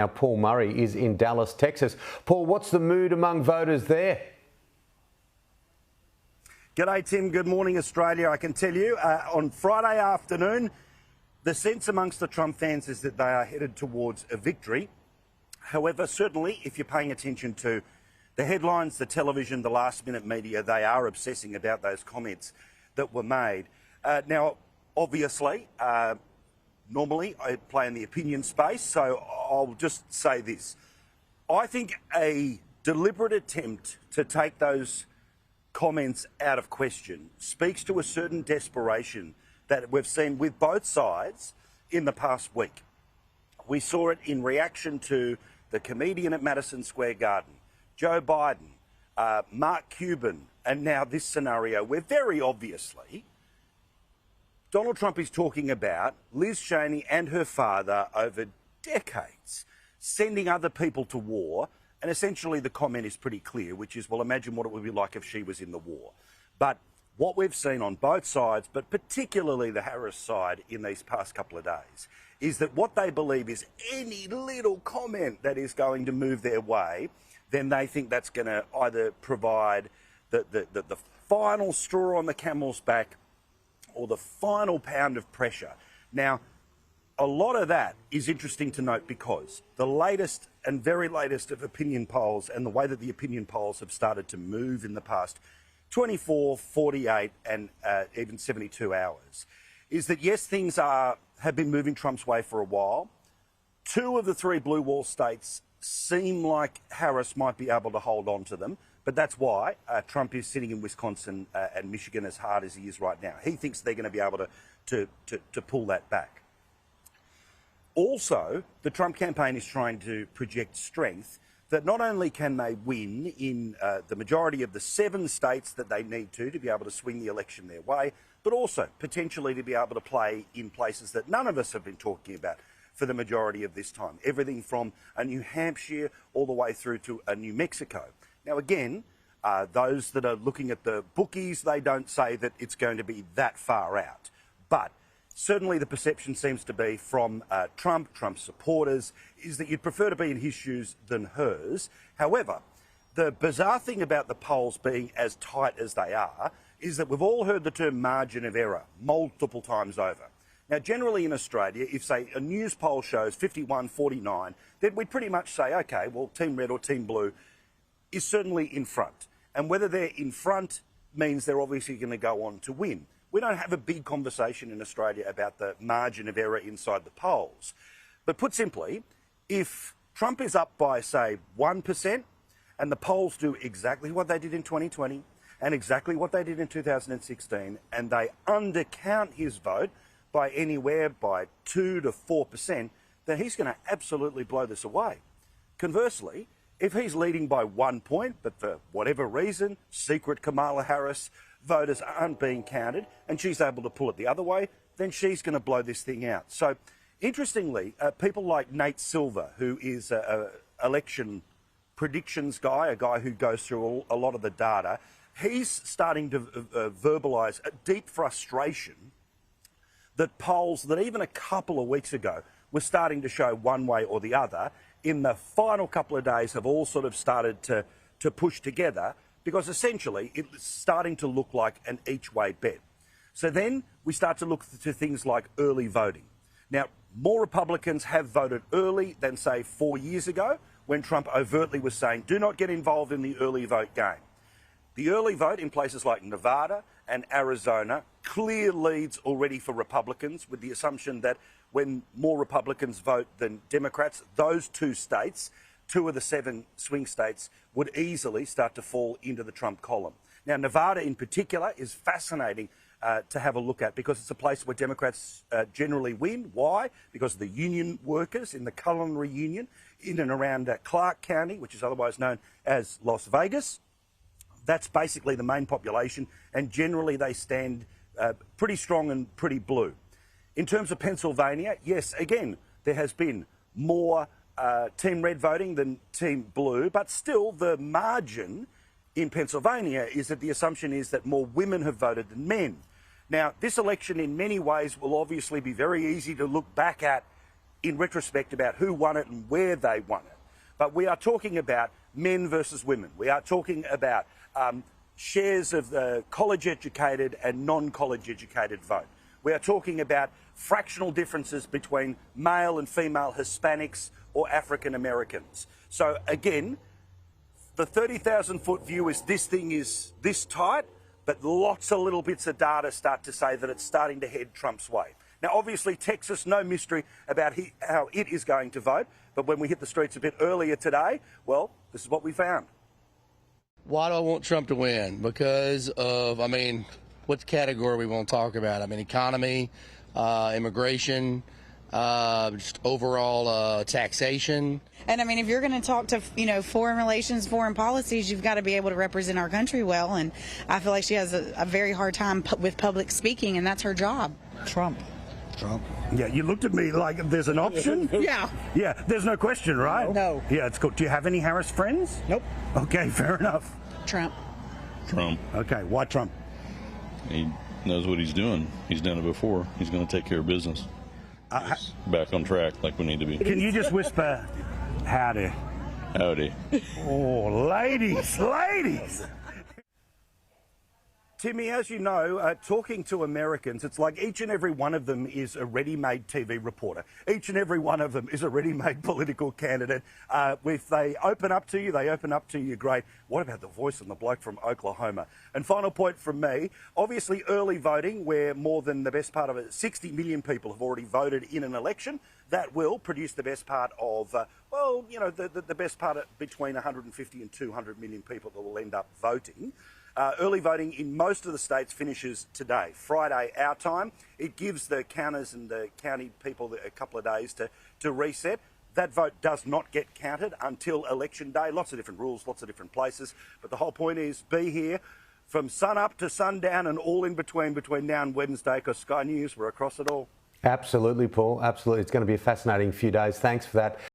Now, Paul Murray is in Dallas, Texas. Paul, what's the mood among voters there? G'day, Tim. Good morning, Australia. I can tell you, on Friday afternoon, the sense amongst the Trump fans is that they are headed towards a victory. However, certainly, if you're paying attention to the headlines, the television, the last-minute media, they are obsessing about those comments that were made. Now, obviously, normally I play in the opinion space, so I'll just say this. I think a deliberate attempt to take those comments out of question speaks to a certain desperation that we've seen with both sides in the past week. We saw it in reaction to the comedian at Madison Square Garden, Joe Biden, Mark Cuban, and now this scenario where very obviously Donald Trump is talking about Liz Cheney and her father over decades sending other people to war. And essentially the comment is pretty clear, which is, well, imagine what it would be like if she was in the war. But what we've seen on both sides, but particularly the Harris side in these past couple of days, is that what they believe is any little comment that is going to move their way, then they think that's going to either provide the final straw on the camel's back or the final pound of pressure. Now, a lot of that is interesting to note because the latest and very latest of opinion polls and the way that the opinion polls have started to move in the past 24, 48 and even 72 hours is that, yes, things have been moving Trump's way for a while. 2 of the 3 blue wall states seem like Harris might be able to hold on to them. But that's why Trump is sitting in Wisconsin and Michigan as hard as he is right now. He thinks they're going to be able to pull that back. Also, the Trump campaign is trying to project strength that not only can they win in the majority of the 7 states that they need to be able to swing the election their way, but also potentially to be able to play in places that none of us have been talking about for the majority of this time. Everything from a New Hampshire all the way through to a New Mexico. Now, again, those that are looking at the bookies, they don't say that it's going to be that far out. But certainly the perception seems to be from Trump supporters, is that you'd prefer to be in his shoes than hers. However, the bizarre thing about the polls being as tight as they are is that we've all heard the term margin of error multiple times over. Now, generally in Australia, if, say, a news poll shows 51-49, then we'd pretty much say, OK, well, Team Red or Team Blue is certainly in front. And whether they're in front means they're obviously going to go on to win. We don't have a big conversation in Australia about the margin of error inside the polls. But put simply, if Trump is up by, say, 1% and the polls do exactly what they did in 2020 and exactly what they did in 2016 and they undercount his vote by anywhere by 2 to 4%, then he's going to absolutely blow this away. Conversely, if he's leading by 1 point, but for whatever reason, secret Kamala Harris voters aren't being counted and she's able to pull it the other way, then she's going to blow this thing out. So, interestingly, people like Nate Silver, who is an election predictions guy, a guy who goes through a lot of the data, he's starting to verbalise a deep frustration that polls that even a couple of weeks ago were starting to show one way or the other, in the final couple of days have all sort of started to push together because essentially it's starting to look like an each-way bet. So then we start to look to things like early voting. Now, more Republicans have voted early than, say, 4 years ago when Trump overtly was saying, do not get involved in the early vote game. The early vote in places like Nevada and Arizona, clear leads already for Republicans, with the assumption that when more Republicans vote than Democrats, those 2 states, 2 of the 7 swing states, would easily start to fall into the Trump column. Now, Nevada in particular is fascinating to have a look at because it's a place where Democrats generally win. Why? Because of the union workers in the culinary union in and around Clark County, which is otherwise known as Las Vegas. That's basically the main population, and generally they stand pretty strong and pretty blue. In terms of Pennsylvania, yes, again, there has been more Team Red voting than Team Blue, but still the margin in Pennsylvania is that the assumption is that more women have voted than men. Now, this election in many ways will obviously be very easy to look back at in retrospect about who won it and where they won it. But we are talking about men versus women. We are talking about shares of the college-educated and non-college-educated vote. We are talking about fractional differences between male and female Hispanics or African Americans. So again, the 30,000-foot view is this thing is this tight, but lots of little bits of data start to say that it's starting to head Trump's way. Now, obviously, Texas, no mystery about how it is going to vote, but when we hit the streets a bit earlier today, well, this is what we found. Why do I want Trump to win? Because of, what category we want to talk about? Economy, immigration, just overall taxation. And if you're going to talk to, foreign relations, foreign policies, you've got to be able to represent our country well. And I feel like she has a very hard time with public speaking, and that's her job. Trump. Yeah, you looked at me like there's an option? Yeah. Yeah, there's no question, right? No. Yeah, it's cool. Do you have any Harris friends? Nope. Okay, fair enough. Trump. Okay, why Trump? He knows what he's doing. He's done it before. He's going to take care of business. He's back on track like we need to be. Can you just whisper, howdy? Howdy. Oh, ladies. Timmy, as you know, talking to Americans, it's like each and every one of them is a ready-made TV reporter. Each and every one of them is a ready-made political candidate. If they open up to you, great. What about the voice and the bloke from Oklahoma? And final point from me, obviously early voting, where more than the best part of 60 million people have already voted in an election, that will produce the best part of, the best part of between 150 and 200 million people that will end up voting. Early voting in most of the states finishes today, Friday our time. It gives the counters and the county people a couple of days to reset. That vote does not get counted until election day. Lots of different rules, lots of different places. But the whole point is be here from sun up to sundown and all in between now and Wednesday, because Sky News, we're across it all. Absolutely, Paul. Absolutely. It's going to be a fascinating few days. Thanks for that.